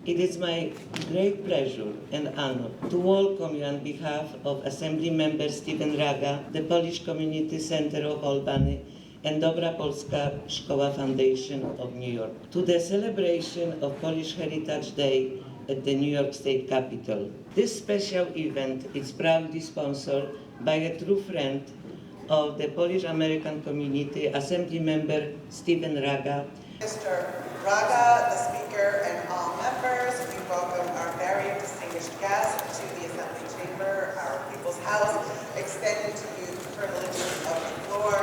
It is my great pleasure and honor to welcome you on behalf of Assembly Member Stephen Raga, the Polish Community Center of Albany, and Dobra Polska Szkoła Foundation of New York to the celebration of Polish Heritage Day at the New York State Capitol. This special event is proudly sponsored by a true friend of the Polish American community, Assembly Member Stephen Raga. Mr. Raga, the Speaker, and all members, we welcome our very distinguished guests to the Assembly Chamber, our People's House, extending to you the privileges of the floor,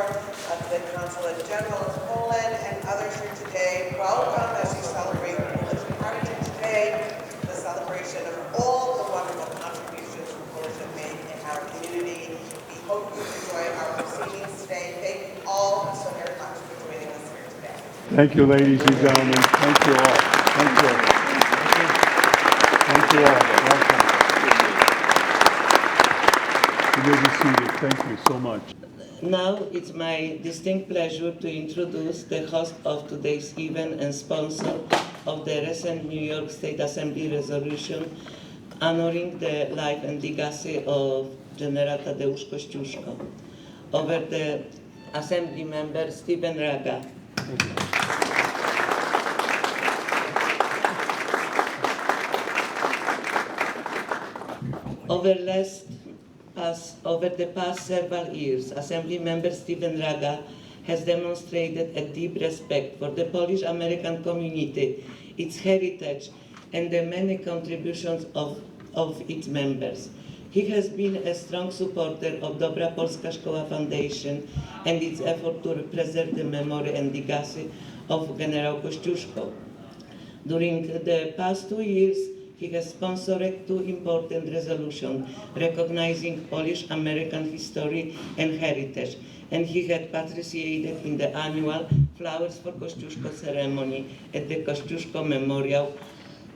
of the Consulate General of Poland, and others here today. Welcome as you celebrate Polish Heritage Day, the celebration of all the wonderful contributions the Polish have made in our community. We hope you enjoy our proceedings today. Thank you all so very much for joining us here today. Thank you, ladies and gentlemen. Thank you all. Thank you. Thank you all. Welcome. You may be seated. Thank you so much. Now it's my distinct pleasure to introduce the host of today's event and sponsor of the recent New York State Assembly resolution honoring the life and legacy of General Tadeusz Kościuszko. Over the Assembly Member Stephen Raga. Thank you. Over the past several years, Assembly Member Stephen Raga has demonstrated a deep respect for the Polish American community, its heritage, and the many contributions of its members. He has been a strong supporter of Dobra Polska Szkoła Foundation and its effort to preserve the memory and legacy of General Kościuszko. During the past 2 years, he has sponsored 2 important resolutions recognizing Polish American history and heritage, and he had participated in the annual Flowers for Kościuszko ceremony at the Kościuszko Memorial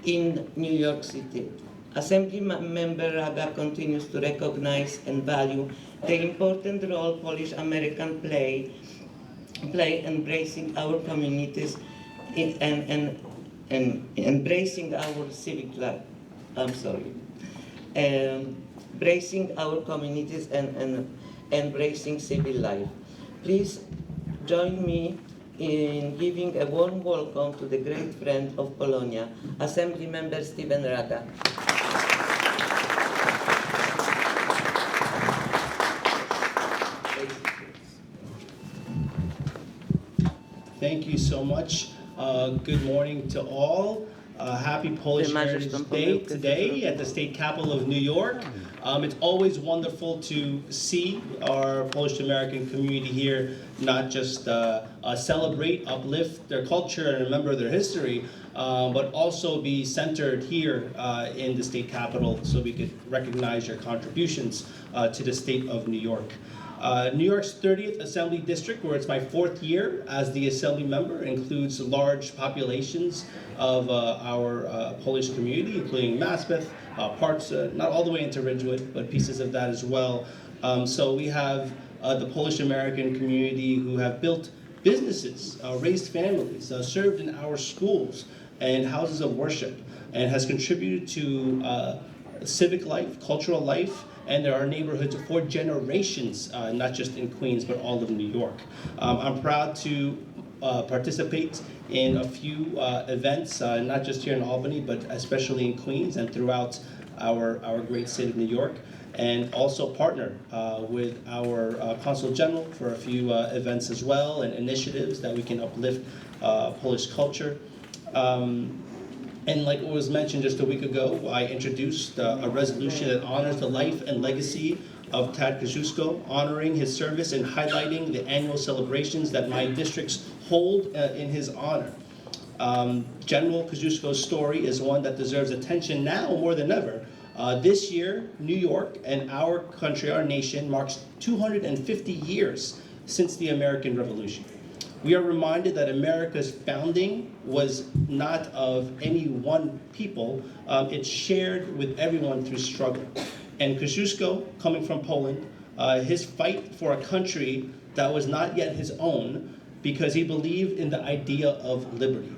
in New York City. Assembly Member Raga continues to recognize and value the important role Polish American play embracing our communities and embracing our civic life. Embracing our communities and embracing civil life. Please join me in giving a warm welcome to the great friend of Polonia, Assembly Member Stephen Raga. Thank you so much. Good morning to all. Happy Polish Heritage Day today at the State Capitol of New York. It's always wonderful to see our Polish American community here not just celebrate, uplift their culture and remember their history, but also be centered here in the State Capitol so we could recognize your contributions to the state of New York. New York's 30th Assembly District, where it's my 4th year as the Assembly member, includes large populations of our Polish community, including Maspeth, parts, not all the way into Ridgewood, but pieces of that as well. So we have the Polish American community who have built businesses, raised families, served in our schools and houses of worship, and has contributed to civic life, cultural life, and there are neighborhoods for generations, not just in Queens, but all of New York. I'm proud to participate in a few events, not just here in Albany, but especially in Queens and throughout our great state of New York, and also partner with our Consul General for a few events as well, and initiatives that we can uplift Polish culture. And like it was mentioned just a week ago, I introduced a resolution that honors the life and legacy of Tad Kościuszko, honoring his service and highlighting the annual celebrations that my districts hold in his honor. General Kościuszko's story is one that deserves attention now more than ever. This year, New York and our country, our nation, marks 250 years since the American Revolution. We are reminded that America's founding was not of any one people. It's shared with everyone through struggle. And Kościuszko, coming from Poland, his fight for a country that was not yet his own because he believed in the idea of liberty.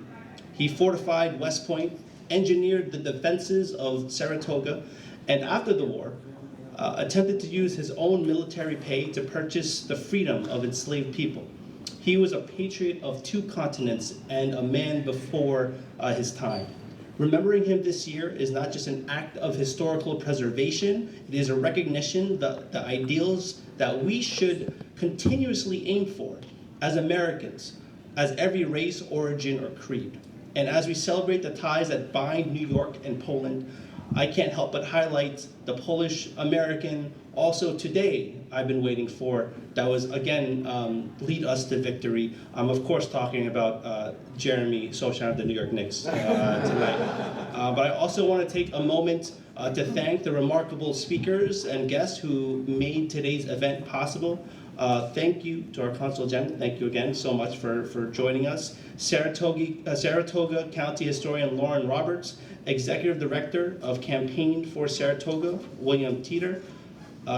He fortified West Point, engineered the defenses of Saratoga, and after the war, attempted to use his own military pay to purchase the freedom of enslaved people. He was a patriot of two continents and a man before his time. Remembering him this year is not just an act of historical preservation, it is a recognition that the ideals that we should continuously aim for as Americans, as every race, origin, or creed. And as we celebrate the ties that bind New York and Poland, I can't help but highlight the Polish-American, also today, I've been waiting for, that was again lead us to victory. I'm of course talking about Jeremy Sochan of the New York Knicks tonight. But I also want to take a moment to thank the remarkable speakers and guests who made today's event possible. Thank you to our Consul General. Thank you again so much for joining us. Saratoga County Historian Lauren Roberts, Executive Director of Campaign for Saratoga, William Teeter,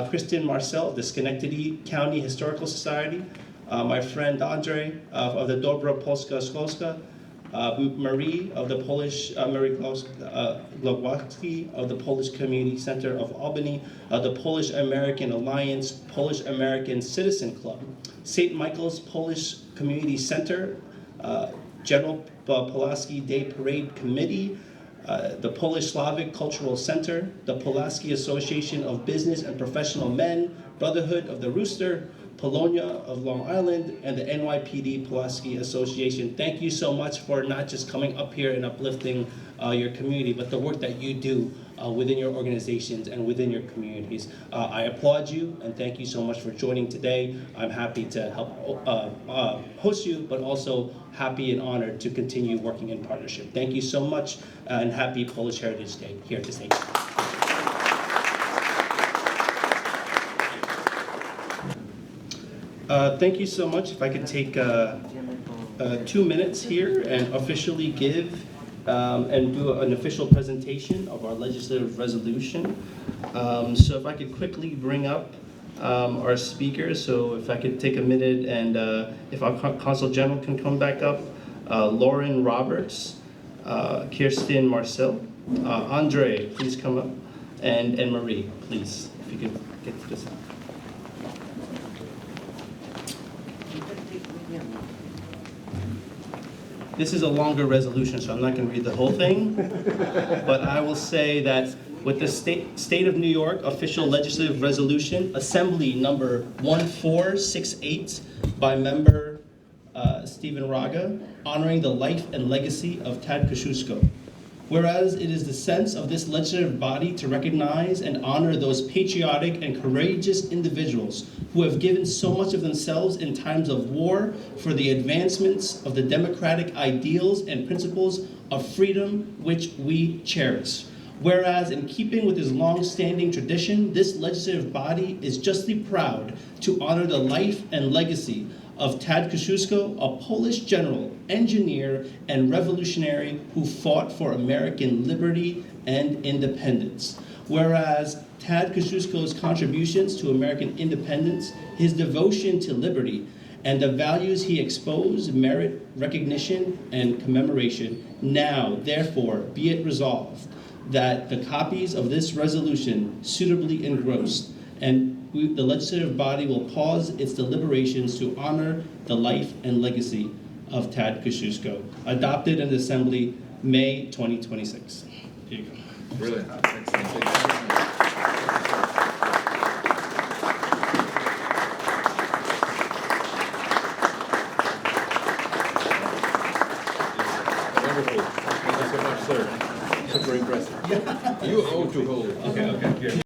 Kristen Marcel of the Schenectady County Historical Society, my friend Andre of the Dobra Polska Szkolska, Marie of the Polish, Marie Glowacki of the Polish Community Center of Albany, the Polish American Alliance, Polish American Citizen Club, St. Michael's Polish Community Center, General Pulaski Day Parade Committee, the Polish Slavic Cultural Center, the Pulaski Association of Business and Professional Men, Brotherhood of the Rooster, Polonia of Long Island, and the NYPD Pulaski Association. Thank you so much for not just coming up here and uplifting your community, but the work that you do within your organizations and within your communities. I applaud you and thank you so much for joining today. I'm happy to help host you, but also happy and honored to continue working in partnership. Thank you so much and happy Polish Heritage Day here to St. Thank you so much. If I could take 2 minutes here and officially give and do an official presentation of our legislative resolution. So if I could quickly bring up our speakers. So if I could take a minute and if our Consul General can come back up. Lauren Roberts, Kirsten Marcel, Andre, please come up, and Marie, please, if you could get to this. This is a longer resolution, so I'm not going to read the whole thing, but I will say that with the State of New York official legislative resolution, Assembly number 1468 by member Stephen Raga, honoring the life and legacy of Tad Kościuszko. Whereas it is the sense of this legislative body to recognize and honor those patriotic and courageous individuals who have given so much of themselves in times of war for the advancements of the democratic ideals and principles of freedom which we cherish. Whereas in keeping with his long-standing tradition, this legislative body is justly proud to honor the life and legacy of Tad Kościuszko, a Polish general, engineer, and revolutionary who fought for American liberty and independence. Whereas Tad Kościuszko's contributions to American independence, his devotion to liberty, and the values he exposed merit recognition and commemoration. Now, therefore, be it resolved that the copies of this resolution suitably engrossed and the legislative body will pause its deliberations to honor the life and legacy of Tad Kościuszko, adopted in the Assembly May 2026. Here you go. Brilliant. Excellent. Thank you. Wonderful. Thank you so much, sir. Super impressive. You owe to hold. Okay, here.